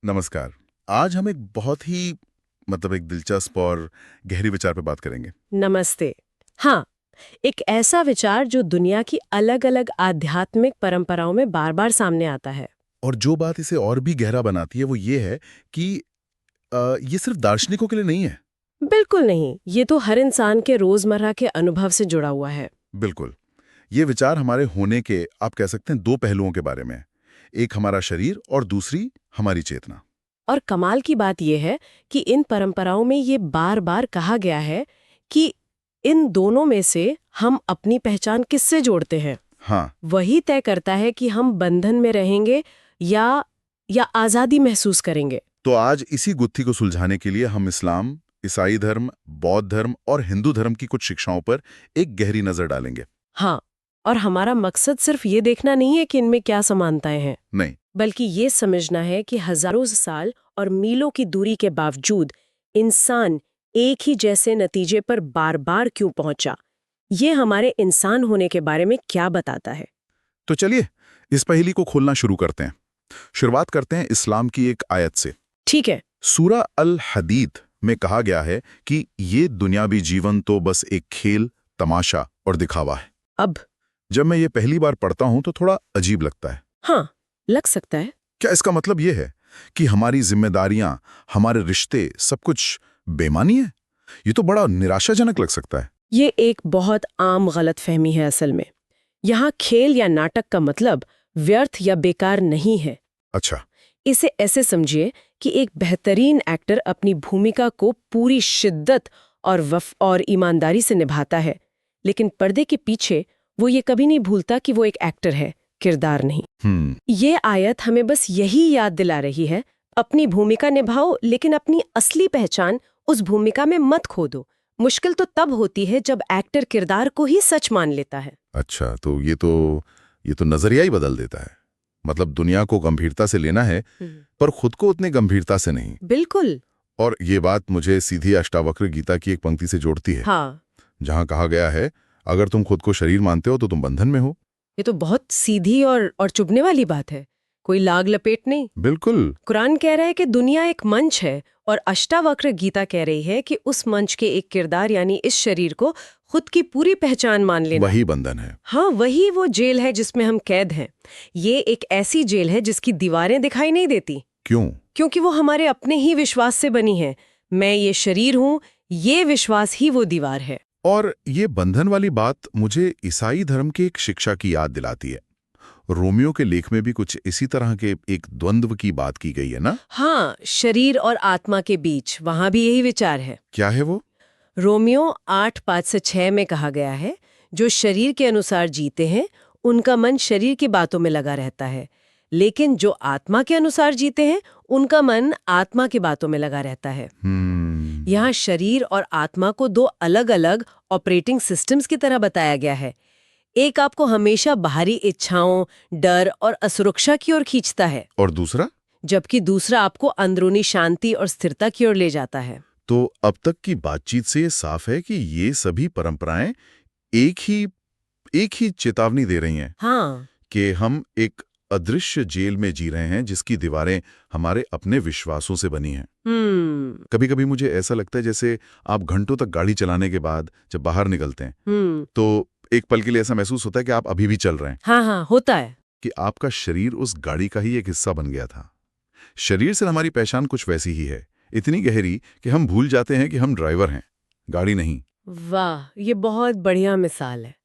नमस्कार। आज हम एक बहुत ही एक दिलचस्प और गहरी विचार पे बात करेंगे। नमस्ते। हाँ, एक ऐसा विचार जो दुनिया की अलग-अलग आध्यात्मिक परंपराओं में बार-बार सामने आता है। और जो बात इसे और भी गहरा बनाती है वो ये है कि ये सिर्फ दार्शनिकों के लिए नहीं है। बिल्कुल नहीं, ये तो हर इंसान के रोजमर्रा के अनुभव से जुड़ा हुआ है। बिल्कुल। ये विचार हमारे होने के, आप कह सकते हैं, दो पहलुओं के बारे में है। एक हमारा शरीर और दूसरी हमारी चेतना। और कमाल की बात यह है कि इन परंपराओं में ये बार-बार कहा गया है कि इन दोनों में से हम अपनी पहचान किससे जोड़ते हैं। हाँ। वही तय करता है कि हम बंधन में रहेंगे या आजादी महसूस करेंगे। तो आज इसी गुत्थी को सुलझाने के लिए हम इस्लाम, ईसाई धर्म, बौद्ध धर्म और हिंदू धर्म की कुछ शिक्षाओं पर एक गहरी नजर डालेंगे। हाँ, और हमारा मकसद सिर्फ ये देखना नहीं है कि इनमें क्या समानताएं हैं, नहीं। बल्कि ये समझना है कि हजारों साल और मीलों की दूरी के बावजूद इंसान एक ही जैसे नतीजे पर बार-बार क्यों पहुंचा। ये हमारे इंसान होने के बारे में क्या बताता है। तो चलिए इस पहेली को खोलना शुरू करते हैं। शुरुआत करते हैं इस्लाम की एक आयत से। ठीक है। सूरा अल हदीद में कहा गया है कि ये दुनियावी जीवन तो बस एक खेल, तमाशा और दिखावा है। अब जब मैं ये पहली बार पढ़ता हूं तो थोड़ा अजीब लगता है। हाँ, लग सकता है। क्या इसका मतलब ये है कि हमारी जिम्मेदारियां, हमारे रिश्ते, सब कुछ बेमानी है? ये तो बड़ा निराशाजनक लग सकता है। ये एक बहुत आम गलतफहमी है असल में। यहाँ खेल या नाटक का मतलब व्यर्थ या बेकार नहीं है। अच्छा। इसे ऐसे समझिए कि एक बेहतरीन एक्टर अपनी भूमिका को पूरी शिद्दत और ईमानदारी से निभाता है, लेकिन पर्दे के पीछे वो ये कभी नहीं भूलता कि वो एक एक्टर है, किरदार नहीं। ये आयत हमें बस यही याद दिला रही है, अपनी भूमिका निभाओ लेकिन अपनी असली पहचान उस भूमिका में मत खो दो। मुश्किल तो तब होती है जब एक्टर किरदार को ही सच मान लेता है। अच्छा, तो ये तो नजरिया ही बदल देता है। मतलब दुनिया को गंभीरता से लेना है पर खुद को उतनी गंभीरता से नहीं। बिल्कुल। और ये बात मुझे सीधी अष्टावक्र गीता की एक पंक्ति से जोड़ती है। हाँ, जहां कहा गया है, अगर तुम खुद को शरीर मानते हो तो तुम बंधन में हो। ये तो बहुत सीधी और चुभने वाली बात है। कोई लाग लपेट नहीं। बिल्कुल। कुरान कह रहा है कि दुनिया एक मंच है और अष्टावक्र गीता कह रही है कि उस मंच के एक किरदार यानी इस शरीर को खुद की पूरी पहचान मान लेना। वही बंधन है। हाँ, वही वो जेल है जिसमें हम कैद हैं। ये एक ऐसी जेल है जिसकी दीवारें दिखाई नहीं देती। क्यों? क्योंकि वो हमारे अपने ही विश्वास से बनी है। मैं ये शरीर हूँ, ये विश्वास ही वो दीवार है। और ये बंधन वाली बात मुझे ईसाई धर्म की एक शिक्षा की याद दिलाती है। रोमियो के लेख में भी कुछ इसी तरह के एक द्वंद्व की बात की गई है ना? हाँ, शरीर और आत्मा के बीच वहां भी यही विचार है। क्या है वो? रोमियो 8:5-6 में कहा गया है, जो शरीर के अनुसार जीते हैं उनका मन शरीर की बातों में लगा रहता है, लेकिन जो आत्मा के अनुसार जीते हैं उनका मन आत्मा की बातों में लगा रहता है। यहाँ शरीर और आत्मा को दो अलग-अलग ऑपरेटिंग सिस्टम्स की तरह बताया गया है। एक आपको हमेशा बाहरी इच्छाओं, डर और असुरक्षा की ओर खींचता है, और दूसरा? जबकि दूसरा आपको अंदरूनी शांति और स्थिरता की ओर ले जाता है। तो अब तक की बातचीत से ये साफ है कि ये सभी परंपराएं एक ही चेतावनी दे रही हैं हाँ, कि हम एक अदृश्य जेल में जी रहे हैं जिसकी दीवारें हमारे अपने विश्वासों से बनी हैं। कभी कभी मुझे ऐसा लगता है जैसे आप घंटों तक गाड़ी चलाने के बाद जब बाहर निकलते हैं तो एक पल के लिए ऐसा महसूस होता है कि आप अभी भी चल रहे हैं। हाँ, हाँ, होता है। कि आपका शरीर उस गाड़ी का ही एक हिस्सा बन गया था। शरीर से हमारी पहचान कुछ वैसी ही है, इतनी गहरी कि हम भूल जाते हैं कि हम ड्राइवर हैं, गाड़ी नहीं। वाह, ये बहुत बढ़िया मिसाल है।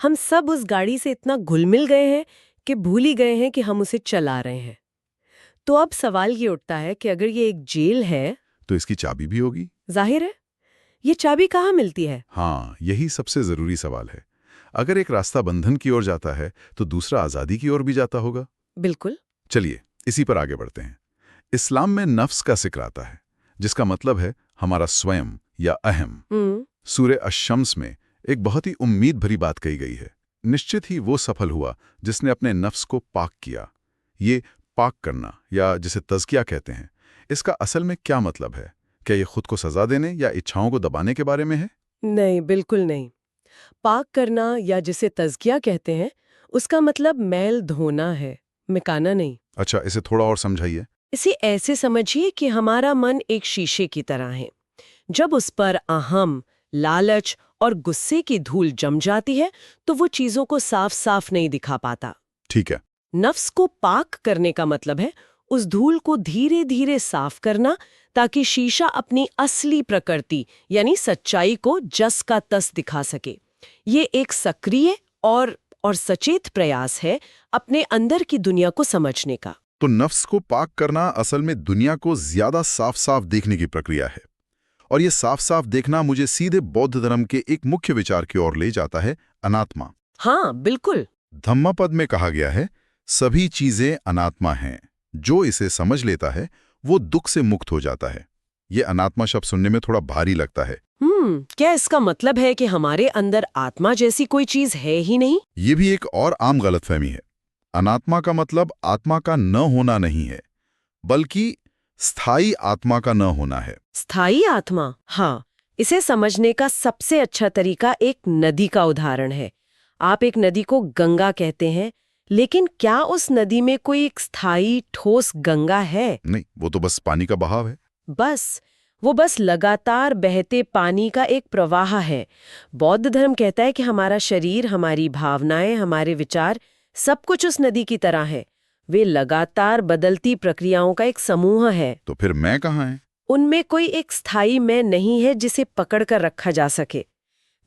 हम सब उस गाड़ी से इतना घुल-मिल गए हैं कि भूल ही गए हैं कि हम उसे चला रहे हैं। तो अब सवाल ये उठता है कि अगर ये एक जेल है, तो इसकी चाबी भी होगी। जाहिर है, ये चाबी कहाँ मिलती है? हाँ, यही सबसे जरूरी सवाल है। अगर एक रास्ता बंधन की ओर जाता है तो दूसरा आजादी की ओर भी जाता होगा। बिल्कुल। चलिए इसी पर आगे बढ़ते हैं। इस्लाम में नफ्स का जिक्र आता है, जिसका मतलब है हमारा स्वयं या अहम। सूरे अश-शम्स में एक बहुत ही उम्मीद भरी बात कही गई है। निश्चित ही वो सफल हुआ जिसने अपने नफ्स को पाक किया। ये पाक करना, या जिसे तज़किया कहते हैं, इसका असल में क्या मतलब है? क्या ये खुद को सजा देने या इच्छाओं को दबाने के बारे में है? नहीं, बिल्कुल नहीं। पाक करना या जिसे तज़किया कहते हैं, उसका मतलब मैल धोना है, मिटाना नहीं। अच्छा, इसे थोड़ा और समझाइए। इसे ऐसे समझिए कि हमारा मन एक शीशे की तरह है। जब उस पर अहम, लालच और गुस्से की धूल जम जाती है तो वो चीजों को साफ साफ नहीं दिखा पाता। ठीक है। नफ्स को पाक करने का मतलब है उस धूल को धीरे धीरे साफ करना, ताकि शीशा अपनी असली प्रकृति यानी सच्चाई को जस का तस दिखा सके। ये एक सक्रिय और सचेत प्रयास है अपने अंदर की दुनिया को समझने का। तो नफ्स को पाक करना असल में दुनिया को ज्यादा साफ साफ देखने की प्रक्रिया है। और ये साफ साफ देखना मुझे सीधे बौद्ध धर्म के एक मुख्य विचार की ओर ले जाता है, अनात्मा। हाँ, बिल्कुल। धम्मपद में कहा गया है, सभी चीजें अनात्मा हैं, जो इसे समझ लेता है वो दुख से मुक्त हो जाता है। ये अनात्मा शब्द सुनने में थोड़ा भारी लगता है। क्या इसका मतलब है कि हमारे अंदर आत्मा जैसी कोई चीज है ही नहीं? ये भी एक और आम गलतफहमी है। अनात्मा का मतलब आत्मा का न होना नहीं है, बल्कि स्थायी आत्मा का न होना है। स्थायी आत्मा? हाँ, इसे समझने का सबसे अच्छा तरीका एक नदी का उदाहरण है। आप एक नदी को गंगा कहते हैं, लेकिन क्या उस नदी में कोई एक स्थायी ठोस गंगा है? नहीं, वो तो बस पानी का बहाव है। वो बस लगातार बहते पानी का एक प्रवाह है। बौद्ध धर्म कहता है कि हमारा शरीर, हमारी भावनाएं, हमारे विचार, सब कुछ उस नदी की तरह है। वे लगातार बदलती प्रक्रियाओं का एक समूह है। तो फिर मैं कहाँ है? उनमें कोई एक स्थायी मैं नहीं है जिसे पकड़ कर रखा जा सके।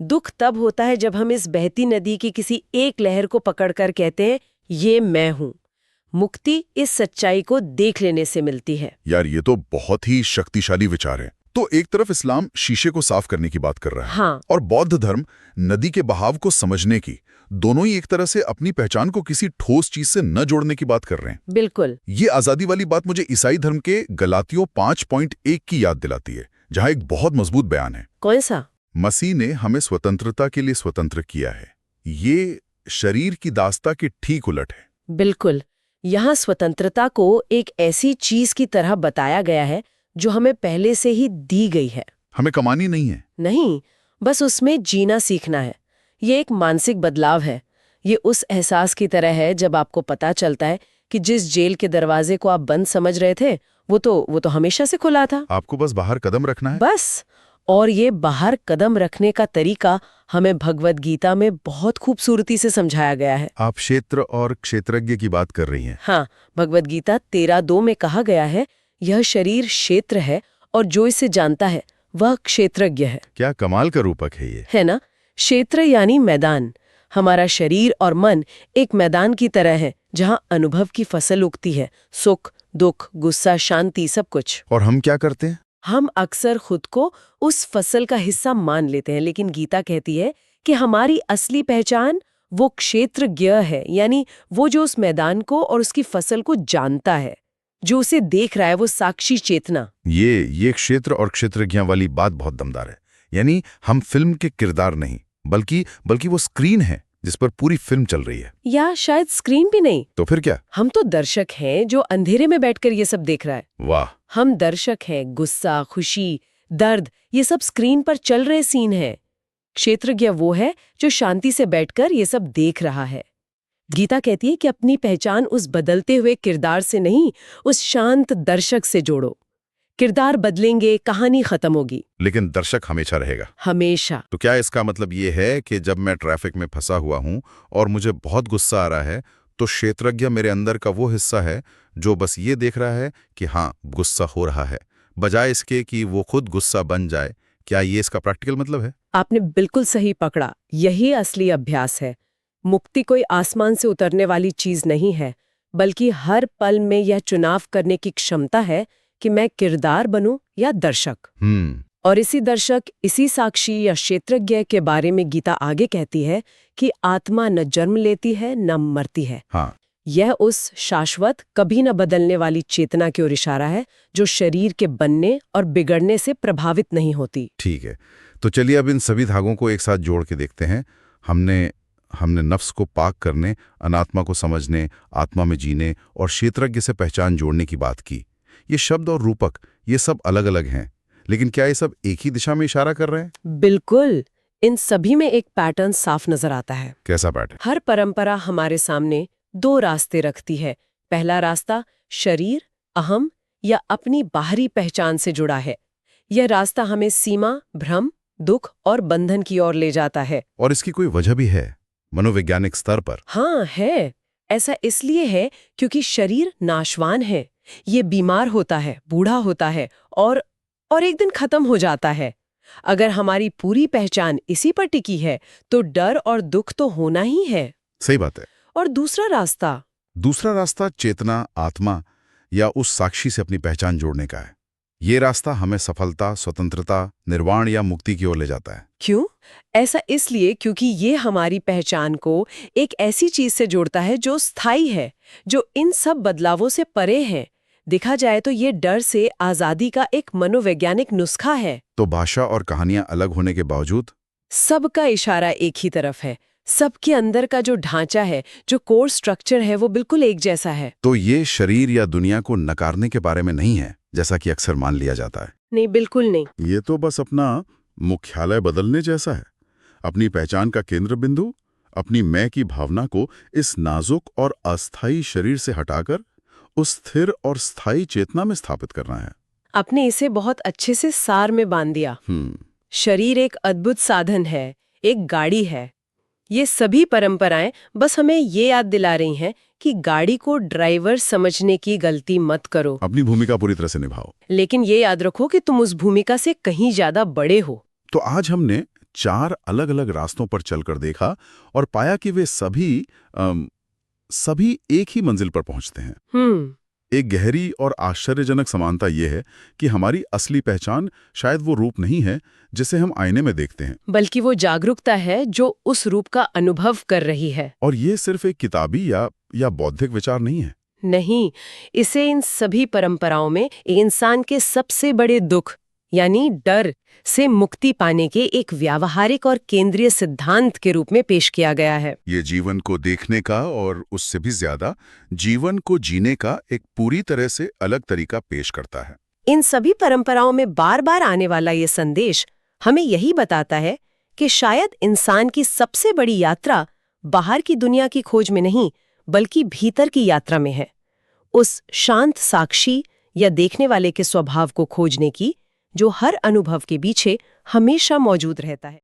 दुख तब होता है जब हम इस बहती नदी की किसी एक लहर को पकड़कर कहते हैं, ये मैं हूं। मुक्ति इस सच्चाई को देख लेने से मिलती है। यार, ये तो बहुत ही शक्तिशाली विचार है। तो एक तरफ इस्लाम शीशे को साफ करने की बात कर रहा है, हाँ, और बौद्ध धर्म नदी के बहाव को समझने की। दोनों ही एक तरह से अपनी पहचान को किसी ठोस चीज से न जोड़ने की बात कर रहे हैं। बिल्कुल। ये आजादी वाली बात मुझे ईसाई धर्म के गलातियों 5.1 की याद दिलाती है, जहां एक बहुत मजबूत बयान है। कौन सा? मसीह ने हमें स्वतंत्रता के लिए स्वतंत्र किया है। ये शरीर की दास्ता के ठीक उलट है। बिल्कुल। यहाँ स्वतंत्रता को एक ऐसी चीज की तरह बताया गया है जो हमें पहले से ही दी गई है। हमें कमानी नहीं है। नहीं, बस उसमें जीना सीखना है। ये एक मानसिक बदलाव है। ये उस एहसास की तरह है जब आपको पता चलता है कि जिस जेल के दरवाजे को आप बंद समझ रहे थे वो तो हमेशा से खुला था। आपको बस बाहर कदम रखना है। बस। और ये बाहर कदम रखने का तरीका हमें भगवद गीता में बहुत खूबसूरती से समझाया गया है। आप क्षेत्र और क्षेत्रज्ञ की बात कर रही हैं। हाँ, भगवद गीता 13:2 में कहा गया है, यह शरीर क्षेत्र है और जो इसे जानता है वह क्षेत्रज्ञ है। क्या कमाल का रूपक है ये, है ना? क्षेत्र यानी मैदान। हमारा शरीर और मन एक मैदान की तरह है जहाँ अनुभव की फसल उगती है, सुख, दुख, गुस्सा, शांति, सब कुछ। और हम क्या करते हैं? हम अक्सर खुद को उस फसल का हिस्सा मान लेते हैं, लेकिन गीता कहती है कि हमारी असली पहचान वो क्षेत्रज्ञ है, यानी वो जो उस मैदान को और उसकी फसल को जानता है, जो उसे देख रहा है, वो साक्षी चेतना। ये क्षेत्र और क्षेत्रज्ञ वाली बात बहुत दमदार है। यानी हम फिल्म के किरदार नहीं, बल्कि वो स्क्रीन है जिस पर पूरी फिल्म चल रही है। या शायद स्क्रीन भी नहीं। तो फिर क्या? हम तो दर्शक हैं जो अंधेरे में बैठकर ये सब देख रहा है। वाह। हम दर्शक हैं। गुस्सा, खुशी, दर्द, ये सब स्क्रीन पर चल रहे सीन हैं। क्षेत्रज्ञ वो है जो शांति से बैठकर ये सब देख रहा है। गीता कहती है कि अपनी पहचान उस बदलते हुए किरदार से नहीं, उस शांत दर्शक से जोड़ो। किरदार बदलेंगे, कहानी खत्म होगी, लेकिन दर्शक हमेशा रहेगा। हमेशा। तो क्या इसका मतलब ये है कि जब मैं ट्रैफिक में फंसा हुआ हूं और मुझे बहुत गुस्सा आ रहा है, तो क्षेत्रज्ञ मेरे अंदर का वो हिस्सा है जो बस ये देख रहा है कि हाँ, गुस्सा हो रहा है, बजाय इसके कि वो खुद गुस्सा बन जाए? क्या ये इसका प्रैक्टिकल मतलब है? आपने बिल्कुल सही पकड़ा। यही असली अभ्यास है। मुक्ति कोई आसमान से उतरने वाली चीज नहीं है, बल्कि हर पल में यह चुनाव करने की क्षमता है कि मैं किरदार बनूं या दर्शक। और इसी दर्शक, इसी साक्षी या क्षेत्रज्ञ के बारे में गीता आगे कहती है कि आत्मा न जन्म लेती है न मरती है। हाँ। यह उस शाश्वत, कभी न बदलने वाली चेतना की ओर इशारा है जो शरीर के बनने और बिगड़ने से प्रभावित नहीं होती। ठीक है, तो चलिए अब इन सभी धागों को एक साथ जोड़ के देखते हैं। हमने नफ्स को पाक करने, अनात्मा को समझने, आत्मा में जीने और क्षेत्रज्ञ से पहचान जोड़ने की बात की। ये शब्द और रूपक, ये सब अलग अलग हैं, लेकिन क्या ये सब एक ही दिशा में इशारा कर रहे हैं? बिल्कुल। इन सभी में एक पैटर्न साफ नजर आता है। कैसा पैटर्न? हर परंपरा हमारे सामने 2 रास्ते रखती है। पहला रास्ता शरीर, अहम या अपनी बाहरी पहचान से जुड़ा है। यह रास्ता हमें सीमा, भ्रम, दुख और बंधन की ओर ले जाता है। और इसकी कोई वजह भी है मनोवैज्ञानिक स्तर पर? हाँ है। ऐसा इसलिए है क्योंकि शरीर नाशवान है। ये बीमार होता है, बूढ़ा होता है और एक दिन खत्म हो जाता है। अगर हमारी पूरी पहचान इसी पर टिकी है तो डर और दुख तो होना ही है। सही बात है। और दूसरा रास्ता चेतना, आत्मा या उस साक्षी से अपनी पहचान जोड़ने का है। ये रास्ता हमें सफलता, स्वतंत्रता, निर्वाण या मुक्ति की ओर ले जाता है। क्यों? ऐसा इसलिए क्योंकि ये हमारी पहचान को एक ऐसी चीज से जोड़ता है जो स्थायी है, जो इन सब बदलावों से परे है। देखा जाए तो ये डर से आजादी का एक मनोवैज्ञानिक नुस्खा है। तो भाषा और कहानियां अलग होने के बावजूद सबका इशारा एक ही तरफ है। सबके अंदर का जो ढांचा है, जो कोर स्ट्रक्चर है, वो बिल्कुल एक जैसा है। तो ये शरीर या दुनिया को नकारने के बारे में नहीं है, जैसा कि अक्सर मान लिया जाता है। नहीं, बिल्कुल नहीं। ये तो बस अपना मुख्यालय बदलने जैसा है। अपनी पहचान का केंद्र बिंदु, अपनी मैं की भावना को इस नाजुक और अस्थायी शरीर से हटाकर उस स्थिर और स्थायी चेतना में स्थापित करना है। आपने इसे बहुत अच्छे से सार में बांध दिया। शरीर एक अद्भुत साधन है, एक गाड़ी है। ये सभी परंपराएं बस हमें ये याद दिला रही हैं कि गाड़ी को ड्राइवर समझने की गलती मत करो। अपनी भूमिका पूरी तरह से निभाओ, लेकिन ये याद रखो कि तुम उस भूमिका से कहीं ज्यादा बड़े हो। तो आज हमने 4 अलग-अलग रास्तों पर चलकर देखा और पाया कि वे सभी एक ही मंजिल पर पहुंचते हैं। एक गहरी और आश्चर्यजनक समानता यह है कि हमारी असली पहचान शायद वो रूप नहीं है जिसे हम आईने में देखते हैं, बल्कि वो जागरूकता है जो उस रूप का अनुभव कर रही है। और ये सिर्फ एक किताबी या बौद्धिक विचार नहीं है। नहीं, इसे इन सभी परंपराओं में इंसान के सबसे बड़े दुख यानी डर से मुक्ति पाने के एक व्यावहारिक और केंद्रीय सिद्धांत के रूप में पेश किया गया है। ये जीवन को देखने का और उससे भी ज्यादा जीवन को जीने का एक पूरी तरह से अलग तरीका पेश करता है। इन सभी परंपराओं में बार बार आने वाला ये संदेश हमें यही बताता है कि शायद इंसान की सबसे बड़ी यात्रा बाहर की दुनिया की खोज में नहीं, बल्कि भीतर की यात्रा में है। उस शांत साक्षी या देखने वाले के स्वभाव को खोजने की, जो हर अनुभव के पीछे हमेशा मौजूद रहता है।